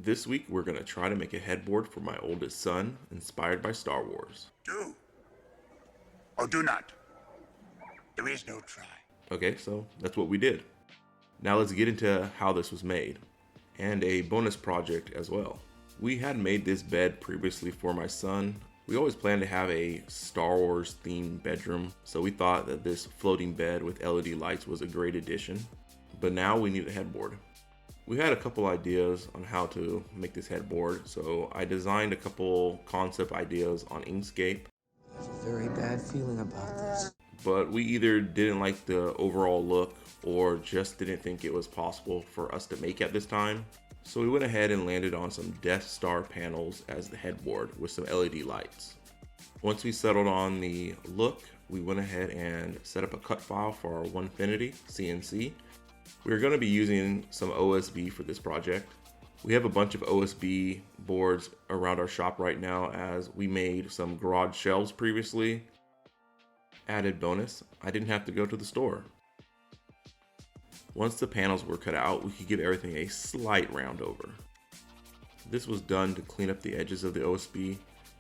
This week we're going to try to make a headboard for my oldest son, inspired by Star Wars. Do or do not. There is no try. Okay, so that's what we did. Now let's get into how this was made, and a bonus project as well. We had made this bed previously for my son. We always planned to have a Star Wars themed bedroom, so we thought that this floating bed with LED lights was a great addition. But now we need a headboard. We had a couple ideas on how to make this headboard, so I designed a couple concept ideas on Inkscape. I have a very bad feeling about this. But we either didn't like the overall look or just didn't think it was possible for us to make at this time. So we went ahead and landed on some Death Star panels as the headboard with some LED lights. Once we settled on the look, we went ahead and set up a cut file for our Onefinity CNC. We're going to be using some OSB for this project. We have a bunch of OSB boards around our shop right now as we made some garage shelves previously. Added bonus, I didn't have to go to the store. Once the panels were cut out, we could give everything a slight round over. This was done to clean up the edges of the OSB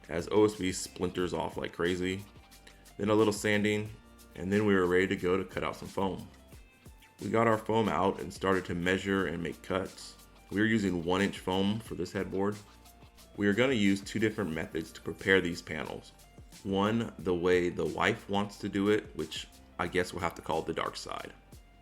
as OSB splinters off like crazy. Then a little sanding, and then we were ready to go to cut out some foam. We got our foam out and started to measure and make cuts. We are using 1-inch foam for this headboard. We are going to use two different methods to prepare these panels. One, the way the wife wants to do it, which I guess we'll have to call the dark side,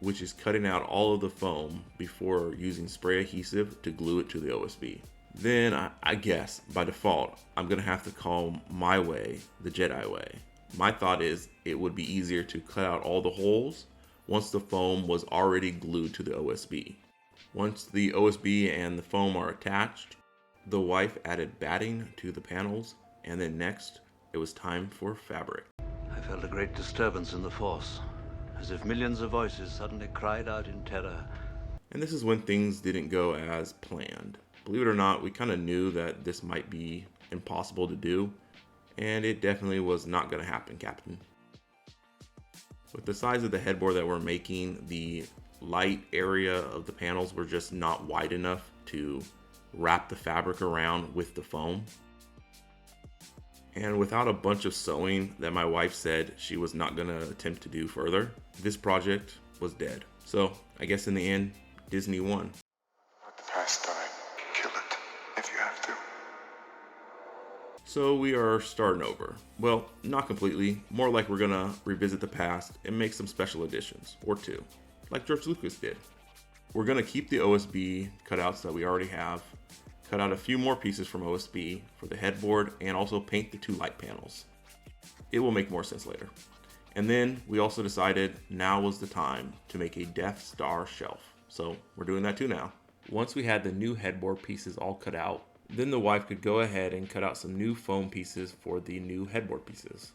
which is cutting out all of the foam before using spray adhesive to glue it to the OSB. Then I guess by default, I'm going to have to call my way the Jedi way. My thought is it would be easier to cut out all the holes once the foam was already glued to the OSB. Once the OSB and the foam are attached, the wife added batting to the panels, and then next, it was time for fabric. I felt a great disturbance in the Force, as if millions of voices suddenly cried out in terror. And this is when things didn't go as planned. Believe it or not, we kind of knew that this might be impossible to do, and it definitely was not going to happen, Captain. With the size of the headboard that we're making, the light area of the panels were just not wide enough to wrap the fabric around with the foam. And without a bunch of sewing that my wife said she was not going to attempt to do further, this project was dead. So I guess in the end, Disney won. Let the past die. Kill it if you have to. So we are starting over. Well, not completely. More like we're gonna revisit the past and make some special additions, or two, like George Lucas did. We're gonna keep the OSB cutouts that we already have, cut out a few more pieces from OSB for the headboard, and also paint the two light panels. It will make more sense later. And then we also decided now was the time to make a Death Star shelf. So we're doing that too now. Once we had the new headboard pieces all cut out, then the wife could go ahead and cut out some new foam pieces for the new headboard pieces.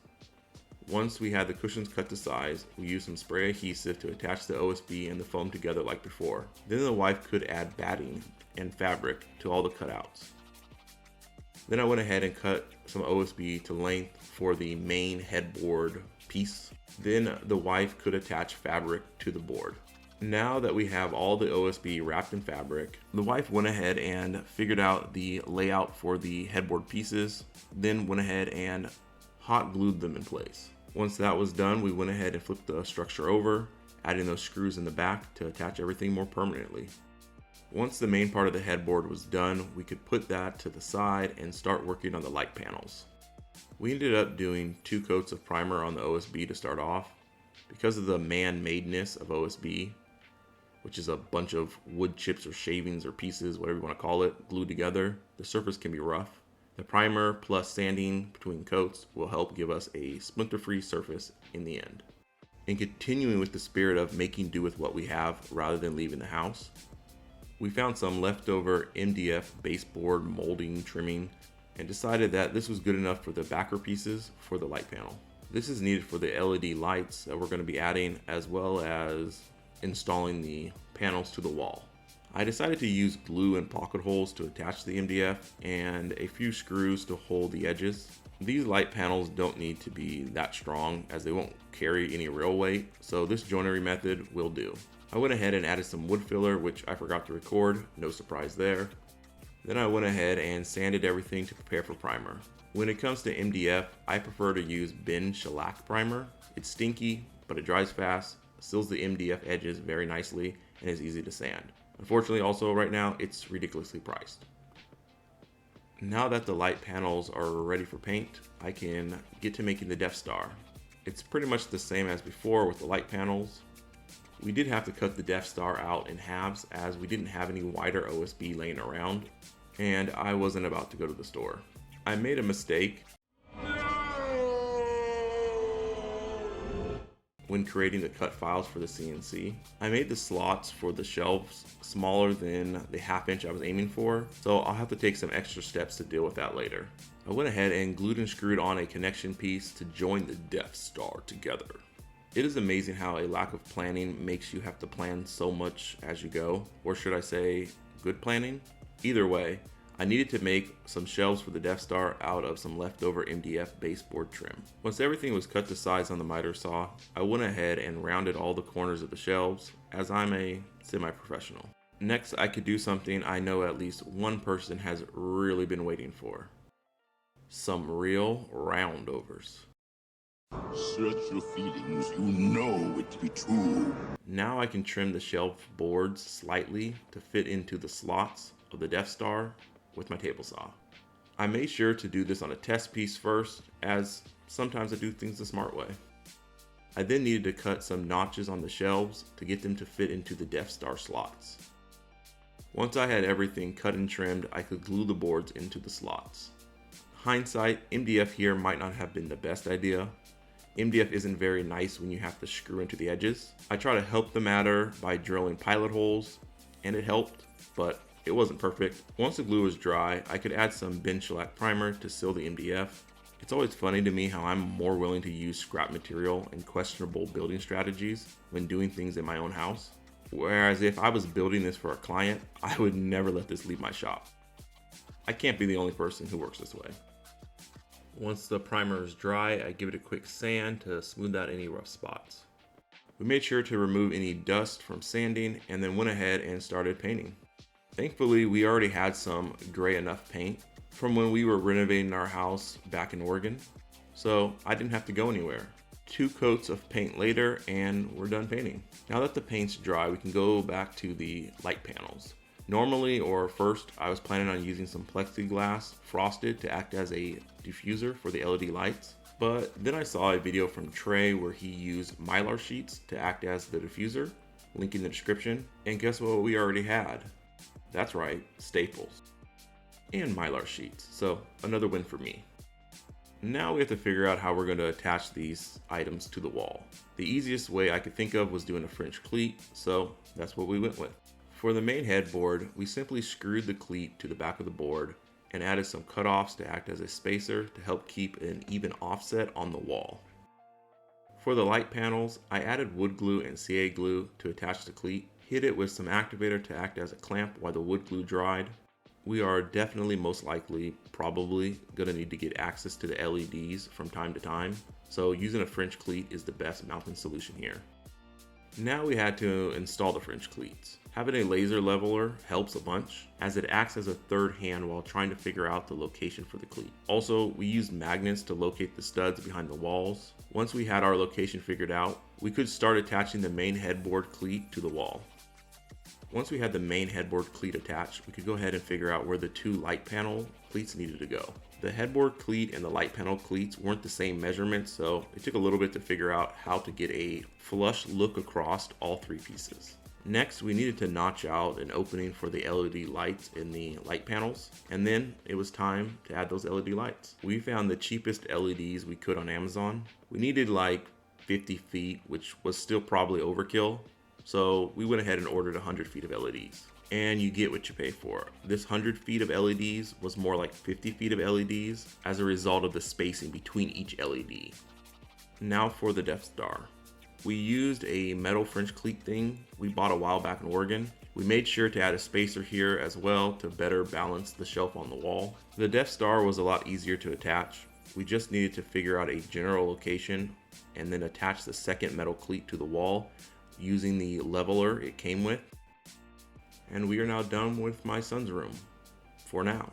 Once we had the cushions cut to size, we used some spray adhesive to attach the OSB and the foam together like before. Then the wife could add batting and fabric to all the cutouts. Then I went ahead and cut some OSB to length for the main headboard piece. Then the wife could attach fabric to the board. Now that we have all the OSB wrapped in fabric, the wife went ahead and figured out the layout for the headboard pieces, then went ahead and hot glued them in place. Once that was done, we went ahead and flipped the structure over, adding those screws in the back to attach everything more permanently. Once the main part of the headboard was done, we could put that to the side and start working on the light panels. We ended up doing 2 coats of primer on the OSB to start off. Because of the man-madeness of OSB, which is a bunch of wood chips or shavings or pieces, whatever you want to call it, glued together, the surface can be rough. The primer plus sanding between coats will help give us a splinter-free surface in the end. In continuing with the spirit of making do with what we have rather than leaving the house, we found some leftover MDF baseboard molding trimming and decided that this was good enough for the backer pieces for the light panel. This is needed for the LED lights that we're going to be adding, as well as installing the panels to the wall. I decided to use glue and pocket holes to attach the MDF and a few screws to hold the edges. These light panels don't need to be that strong as they won't carry any real weight, so this joinery method will do. I went ahead and added some wood filler, which I forgot to record, no surprise there. Then I went ahead and sanded everything to prepare for primer. When it comes to MDF, I prefer to use bin shellac primer. It's stinky, but it dries fast, seals the MDF edges very nicely, and is easy to sand. Unfortunately, also right now, it's ridiculously priced. Now that the light panels are ready for paint, I can get to making the Death Star. It's pretty much the same as before with the light panels. We did have to cut the Death Star out in halves as we didn't have any wider OSB laying around, and I wasn't about to go to the store. I made a mistake when creating the cut files for the CNC. I made the slots for the shelves smaller than the 1/2 inch I was aiming for, so I'll have to take some extra steps to deal with that later. I went ahead and glued and screwed on a connection piece to join the Death Star together. It is amazing how a lack of planning makes you have to plan so much as you go, or should I say good planning? Either way, I needed to make some shelves for the Death Star out of some leftover MDF baseboard trim. Once everything was cut to size on the miter saw, I went ahead and rounded all the corners of the shelves, as I'm a semi-professional. Next, I could do something I know at least one person has really been waiting for. Some real roundovers. Search your feelings, you know it to be true. Now I can trim the shelf boards slightly to fit into the slots of the Death Star with my table saw. I made sure to do this on a test piece first, as sometimes I do things the smart way. I then needed to cut some notches on the shelves to get them to fit into the Death Star slots. Once I had everything cut and trimmed, I could glue the boards into the slots. Hindsight, MDF here might not have been the best idea. MDF isn't very nice when you have to screw into the edges. I try to help the matter by drilling pilot holes, and it helped, but it wasn't perfect. Once the glue was dry, I could add some bin shellac primer to seal the MDF. It's always funny to me how I'm more willing to use scrap material and questionable building strategies when doing things in my own house. Whereas if I was building this for a client, I would never let this leave my shop. I can't be the only person who works this way. Once the primer is dry, I give it a quick sand to smooth out any rough spots. We made sure to remove any dust from sanding and then went ahead and started painting. Thankfully, we already had some gray enough paint from when we were renovating our house back in Oregon, so I didn't have to go anywhere. 2 coats of paint later and we're done painting. Now that the paint's dry, we can go back to the light panels. Normally, or first, I was planning on using some plexiglass frosted to act as a diffuser for the LED lights, but then I saw a video from Trey where he used mylar sheets to act as the diffuser, link in the description, and guess what we already had? That's right, staples and mylar sheets, so another win for me. Now we have to figure out how we're going to attach these items to the wall. The easiest way I could think of was doing a French cleat, so that's what we went with. For the main headboard, we simply screwed the cleat to the back of the board and added some cutoffs to act as a spacer to help keep an even offset on the wall. For the light panels, I added wood glue and CA glue to attach the cleat, hit it with some activator to act as a clamp while the wood glue dried. We are definitely most likely probably going to need to get access to the LEDs from time to time, so using a French cleat is the best mounting solution here. Now we had to install the French cleats. Having a laser leveler helps a bunch, as it acts as a third hand while trying to figure out the location for the cleat. Also, we used magnets to locate the studs behind the walls. Once we had our location figured out, we could start attaching the main headboard cleat to the wall. Once we had the main headboard cleat attached, we could go ahead and figure out where the 2 light panel cleats needed to go. The headboard cleat and the light panel cleats weren't the same measurements, so it took a little bit to figure out how to get a flush look across all 3 pieces. Next, we needed to notch out an opening for the LED lights in the light panels, and then it was time to add those LED lights. We found the cheapest LEDs we could on Amazon. We needed like 50 feet, which was still probably overkill, so we went ahead and ordered 100 feet of LEDs. And you get what you pay for. This 100 feet of LEDs was more like 50 feet of LEDs as a result of the spacing between each LED. Now for the Death Star. We used a metal French cleat thing we bought a while back in Oregon. We made sure to add a spacer here as well to better balance the shelf on the wall. The Death Star was a lot easier to attach. We just needed to figure out a general location and then attach the second metal cleat to the wall using the leveler it came with. And we are now done with my son's room. for now.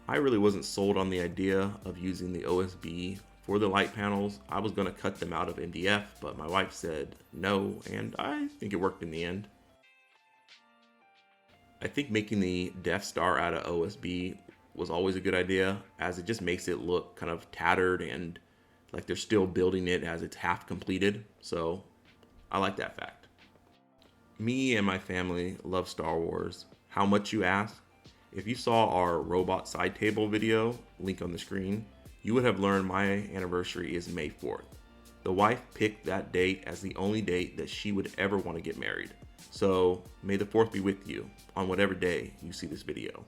I really wasn't sold on the idea of using the OSB for the light panels. I was going to cut them out of MDF, but my wife said no, and I think it worked in the end. I think making the Death Star out of OSB was always a good idea, as it just makes it look kind of tattered and like they're still building it as it's half completed. So I like that fact. Me and my family love Star Wars. How much, you ask? If you saw our robot side table video, link on the screen, you would have learned my anniversary is May 4th. The wife picked that date as the only date that she would ever want to get married. So may the 4th be with you on whatever day you see this video.